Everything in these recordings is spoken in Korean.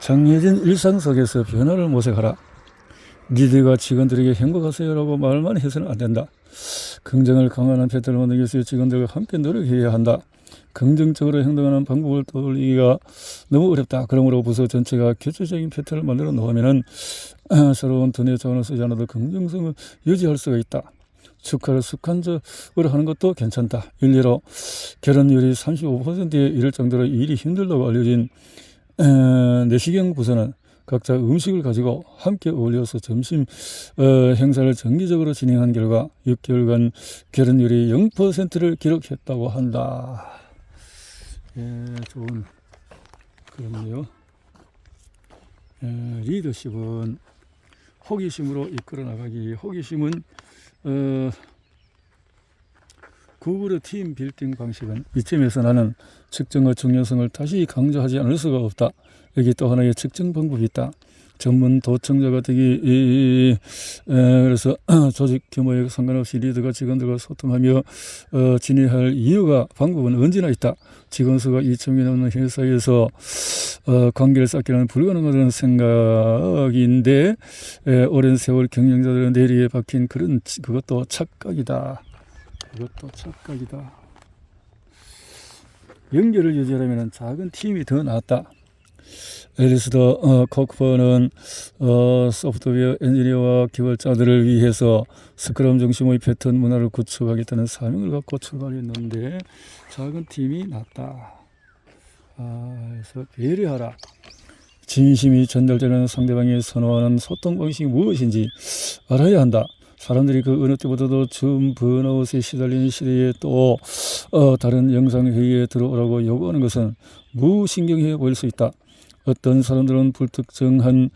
정해진 일상 속에서 변화를 모색하라. 리더가 직원들에게 행복하세요라고 말만 해서는 안 된다. 긍정을 강화하는 패턴을 만들기 위해서 직원들과 함께 노력해야 한다. 긍정적으로 행동하는 방법을 떠올리기가 너무 어렵다. 그러므로 부서 전체가 교체적인 패턴을 만들어 놓으면 새로운 두뇌 자원을 쓰지 않아도 긍정성을 유지할 수가 있다. 축하를 습관적으로 하는 것도 괜찮다. 일례로 결혼율이 35%에 이를 정도로 일이 힘들다고 알려진 내시경 부서는 각자 음식을 가지고 함께 어울려서 점심 행사를 정기적으로 진행한 결과 6개월간 결혼율이 0%를 기록했다고 한다. 예, 좋은 그런데요. 리더십은 호기심으로 이끌어 나가기. 호기심은 구글의 팀 빌딩 방식은 이점에서 나는 측정의 중요성을 다시 강조하지 않을 수가 없다. 여기 또 하나의 측정 방법이 있다. 전문 도청자가 되기 그래서 조직 규모에 상관없이 리더가 직원들과 소통하며 진행할 이유가 방법은 언제나 있다. 직원 수가 2,000명이 넘는 회사에서 관계를 쌓기는 불가능하다는 생각인데 오랜 세월 경영자들의 내리에 박힌 그것도 착각이다. 연결을 유지하려면 작은 팀이 더 낫다. 앨리스더 코크퍼는 소프트웨어 엔지니어와 기술자들을 위해서 스크럼 중심의 패턴 문화를 구축하겠다는 사명을 갖고 출발했는데 작은 팀이 낫다. 그래서 배려하라. 진심이 전달되는 상대방이 선호하는 소통 방식이 무엇인지 알아야 한다. 사람들이 그 어느 때보다도 줌 번아웃에 시달리는 시대에 또 다른 영상회의에 들어오라고 요구하는 것은 무신경해 보일 수 있다. 어떤 사람들은 불특정한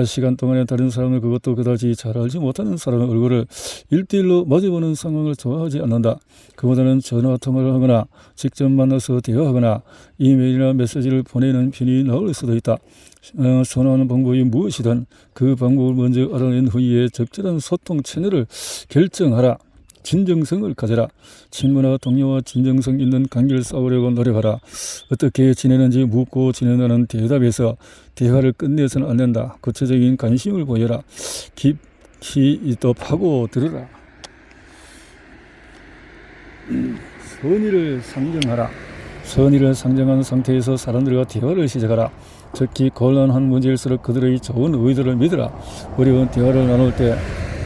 시간 동안에 다른 사람을 그것도 그다지 잘 알지 못하는 사람의 얼굴을 1대1로 마주보는 상황을 좋아하지 않는다. 그보다는 전화통화를 하거나 직접 만나서 대화하거나 이메일이나 메시지를 보내는 편이 나을 수도 있다. 선호하는 방법이 무엇이든 그 방법을 먼저 알아낸 후에 적절한 소통 채널을 결정하라. 진정성을 가져라. 친구나 동료와 진정성 있는 관계를 쌓으려고 노력하라. 어떻게 지내는지 묻고 지낸다는 대답에서 대화를 끝내서는 안 된다. 구체적인 관심을 보여라. 깊이 또 파고들어라. 선의를 상정하라. 선의를 상정한 상태에서 사람들과 대화를 시작하라. 특히 곤란한 문제일수록 그들의 좋은 의도를 믿으라. 어려운 대화를 나눌 때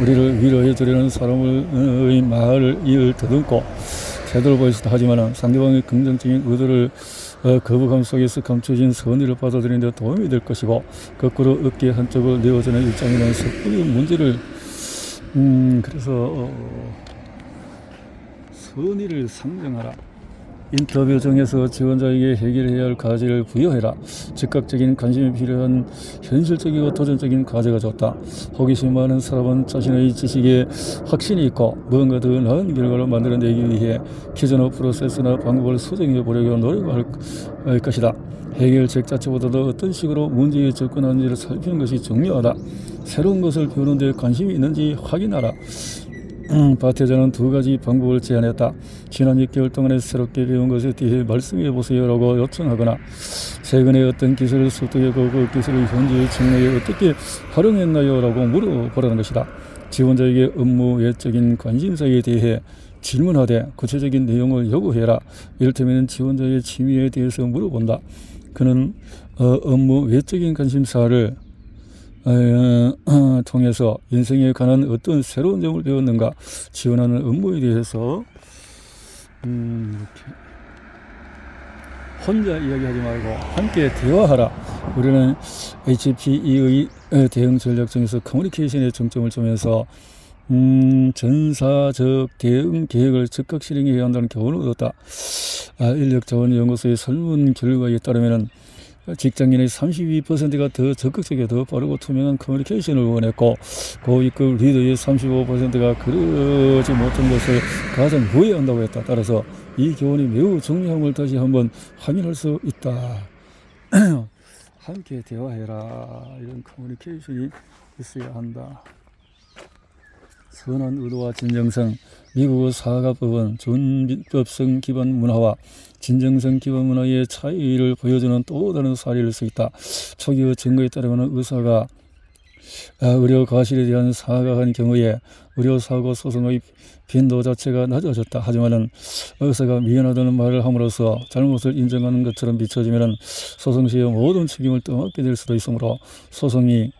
우리를 위로해 주려는 사람의 말을 이을 더듬고 태도를 보여서도 하지만 상대방의 긍정적인 의도를 거부감 속에서 감춰진 선의를 받아들이는 데 도움이 될 것이고 거꾸로 어깨 한쪽을 내어주는 입장이라는 섣불리 문제를 그래서 선의를 상정하라. 인터뷰 중에서 지원자에게 해결해야 할 과제를 부여해라. 즉각적인 관심이 필요한 현실적이고 도전적인 과제가 좋다. 호기심 많은 사람은 자신의 지식에 확신이 있고 무언가 더 나은 결과를 만들어내기 위해 기존의 프로세스나 방법을 수정해 보려고 노력할 것이다. 해결책 자체보다도 어떤 식으로 문제에 접근하는지를 살피는 것이 중요하다. 새로운 것을 배우는 데 관심이 있는지 확인하라. 박태자는 두 가지 방법을 제안했다. 지난 6개월 동안에 새롭게 배운 것에 대해 말씀해 보세요라고 요청하거나 최근에 어떤 기술을 습득하고 그 기술을 현재의 직무에 어떻게 활용했나요라고 물어보라는 것이다. 지원자에게 업무 외적인 관심사에 대해 질문하되 구체적인 내용을 요구해라. 이를테면 지원자의 취미에 대해서 물어본다. 그는 업무 외적인 관심사를 통해서 인생에 관한 어떤 새로운 점을 배웠는가. 지원하는 업무에 대해서 혼자 이야기하지 말고 함께 대화하라. 우리는 HPE의 대응 전략 중에서 커뮤니케이션에 중점을 두면서 전사적 대응 계획을 즉각 실행해야 한다는 교훈을 얻었다. 인력자원연구소의 설문 결과에 따르면 직장인의 32%가 더 적극적이고 더 빠르고 투명한 커뮤니케이션을 원했고 고위급 리더의 35%가 그러지 못한 것을 가장 후회한다고 했다. 따라서 이 교훈이 매우 중요함을 다시 한번 확인할 수 있다. 함께 대화해라. 이런 커뮤니케이션이 있어야 한다. 선한 의도와 진정성, 미국의 사과법은 준법성 기반 문화와 진정성 기반 문화의 차이를 보여주는 또 다른 사례일 수 있다. 초기의 증거에 따르면 의사가 의료 과실에 대한 사과한 경우에 의료사고 소송의 빈도 자체가 낮아졌다. 하지만 의사가 미안하다는 말을 함으로써 잘못을 인정하는 것처럼 비춰지면 소송 시의 모든 책임을 떠맡게 될 수도 있으므로 소송이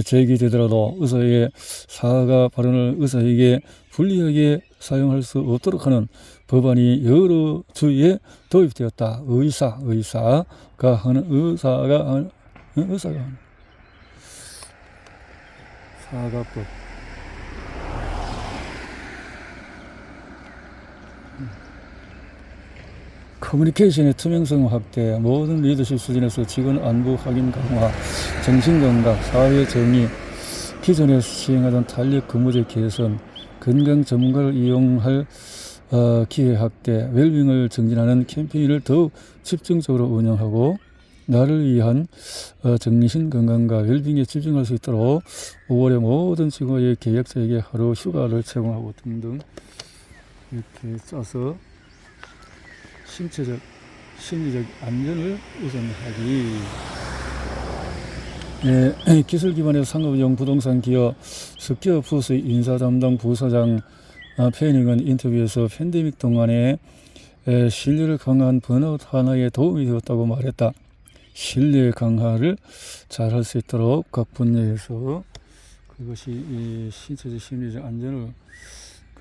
제기되더라도 의사의 사과 발언을 의사에게 불리하게 사용할 수 없도록 하는 법안이 여러 주에 도입되었다. 의사가 하는 사과법. 커뮤니케이션의 투명성 확대, 모든 리더십 수준에서 직원 안부 확인 강화, 정신건강, 사회 정의, 기존에 시행하던 탄력 근무제 개선, 건강 전문가를 이용할 기회 확대, 웰빙을 증진하는 캠페인을 더욱 집중적으로 운영하고 나를 위한 정신건강과 웰빙에 집중할 수 있도록 5월에 모든 직원의 계약자에게 하루 휴가를 제공하고 등등 이렇게 짜서 신체적, 심리적 안전을 우선하기. 기술 기반의 상업용 부동산 기업 스퀘어푸스의 인사 담당 부사장 페닝은 인터뷰에서 팬데믹 동안에 신뢰를 강화한 번아웃 완화에 도움이 되었다고 말했다. 신뢰 강화를 잘 할 수 있도록 각 분야에서 그것이 이 신체적 심리적 안전을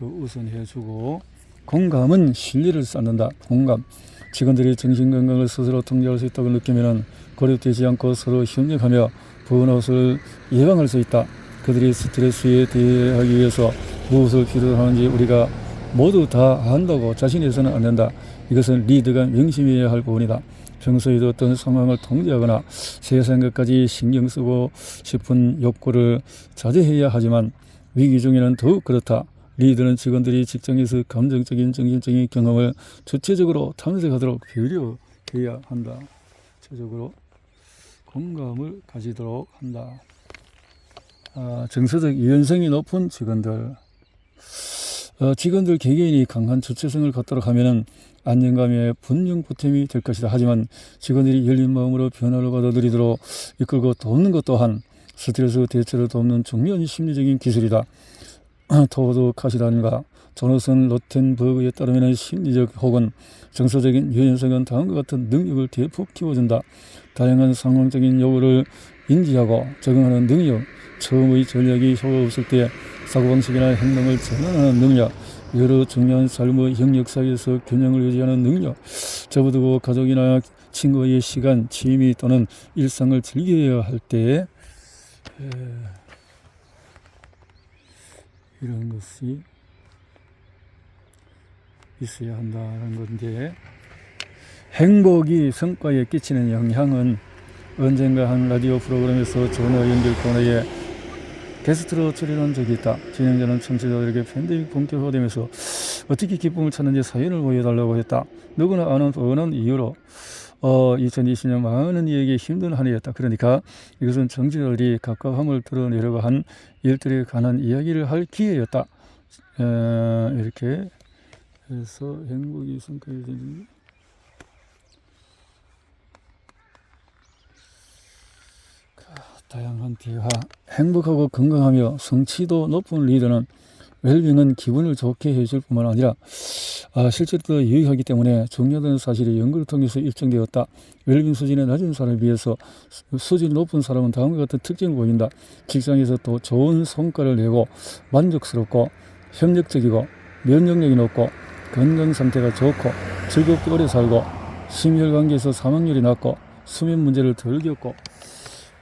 우선해주고, 공감은 신뢰를 쌓는다. 공감. 직원들이 정신건강을 스스로 통제할 수 있다고 느끼면 고립되지 않고 서로 협력하며 번아웃을 예방할 수 있다. 그들이 스트레스에 대항하기 위해서 무엇을 필요하는지 우리가 모두 다 안다고 자신해서는 안 된다. 이것은 리더가 명심해야 할 부분이다. 평소에도 어떤 상황을 통제하거나 세상 것까지 신경 쓰고 싶은 욕구를 자제해야 하지만 위기 중에는 더욱 그렇다. 리더는 직원들이 직장에서 감정적인 정신적인 경험을 주체적으로 탐색하도록 배려해야 한다. 주체적으로 공감을 가지도록 한다. 정서적 유연성이 높은 직원들. 직원들 개개인이 강한 주체성을 갖도록 하면 안정감의 분명 보탬이 될 것이다. 하지만 직원들이 열린 마음으로 변화를 받아들이도록 이끌고 돕는 것 또한 스트레스 대처를 돕는 중요한 심리적인 기술이다. 토드 카시라는가 조너선 로텐버그에 따르면 심리적 혹은 정서적인 유연성은 다음과 같은 능력을 대폭 키워준다. 다양한 상황적인 요구를 인지하고 적응하는 능력, 처음의 전략이 효과 없을 때 사고방식이나 행동을 전환하는 능력, 여러 중요한 삶의 영역 사이에서 균형을 유지하는 능력, 접어두고 가족이나 친구의 시간, 취미 또는 일상을 즐겨야 할 때 이런 것이 있어야 한다는 건데, 행복이 성과에 끼치는 영향은 언젠가 한 라디오 프로그램에서 전화 연결 코너에 게스트로 출연한 적이 있다. 진행자는 청취자들에게 팬데믹 본격화되면서 어떻게 기쁨을 찾는지 사연을 보여달라고 했다. 누구나 아는 뻔한 이유로 2020년 많은 이에게 힘든 한 해였다. 그러니까 이것은 청취자들이 각각함을 드러내려고 한 일들에 관한 이야기를 할 기회였다. 이렇게 해서 행복이 성과에 되는 다양한 대화. 행복하고 건강하며 성취도 높은 리더는 웰빙은 기분을 좋게 해줄 뿐만 아니라 실제로 유익하기 때문에 중요하다는 사실이 연구를 통해서 입증되었다. 웰빙 수준이 낮은 사람에 비해서 수준이 높은 사람은 다음과 같은 특징을 보인다. 직장에서 또 좋은 성과를 내고 만족스럽고 협력적이고 면역력이 높고 건강 상태가 좋고 즐겁게 오래 살고 심혈관계에서 사망률이 낮고 수면 문제를 덜 겪고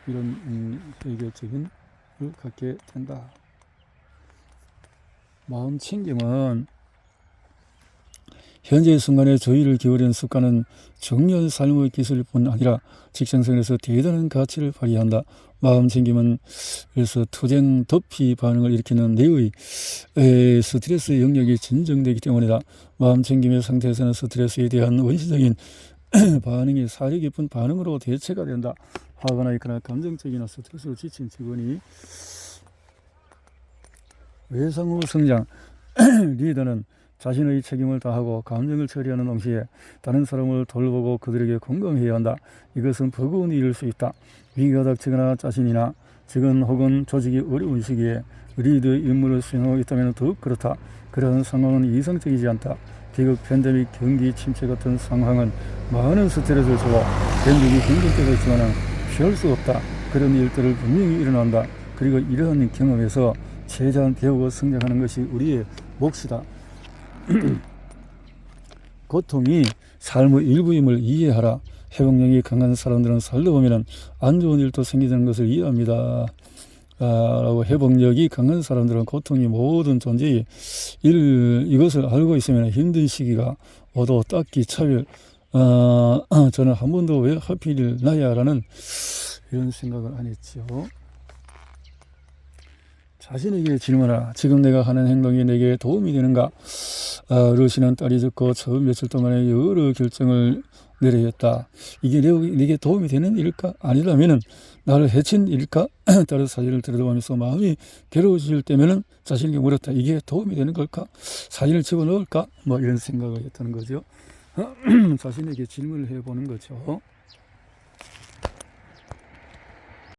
이런 회계적인 걸 갖게 된다. 마음 챙김은 현재의 순간에 주의를 기울이는 습관은 중요한 삶의 기술일 뿐 아니라 직장생활에서 대단한 가치를 발휘한다. 마음 챙김은 그래서 투쟁 도피 반응을 일으키는 뇌의 스트레스 영역이 진정되기 때문이다. 마음 챙김의 상태에서는 스트레스에 대한 원시적인 반응이 사려 깊은 반응으로 대체가 된다. 화가 나 있거나 감정적이나 스트레스로 지친 직원이 외상 후 성장. 리더는 자신의 책임을 다하고 감정을 처리하는 동시에 다른 사람을 돌보고 그들에게 공감해야 한다. 이것은 버거운 일일 수 있다. 위기가 닥치거나 자신이나 직원 혹은 조직이 어려운 시기에 리더의 임무를 수행하고 있다면 더욱 그렇다. 그러한 상황은 이상적이지 않다. 비극, 팬데믹, 경기 침체 같은 상황은 많은 스트레스를 주고 팬데믹이 힘들 때가 있지만 피할 수 없다. 그런 일들을 분명히 일어난다. 그리고 이러한 경험에서 최대한 배우고 성장하는 것이 우리의 몫이다. 고통이 삶의 일부임을 이해하라. 회복력이 강한 사람들은 살다 보면 안 좋은 일도 생기는 것을 이해합니다. 라고. 회복력이 강한 사람들은 고통이 모든 존재의 이것을 알고 있으면 힘든 시기가 오도 딱히 차별 저는 한 번도 왜 하필 나야라는 이런 생각을 안 했죠. 자신에게 질문하라. 지금 내가 하는 행동이 내게 도움이 되는가? 러시는 딸이 죽고 처음 며칠 동안에 여러 결정을 내려야 했다. 이게 내게 도움이 되는 일일까? 아니라면 나를 해친 일일까? 따라서 사진을 들여다보면서 마음이 괴로워질 때면은 자신에게 물었다. 이게 도움이 되는 걸까? 사진을 집어넣을까? 뭐 이런 생각을 했다는 거죠. 자신에게 질문을 해보는 거죠.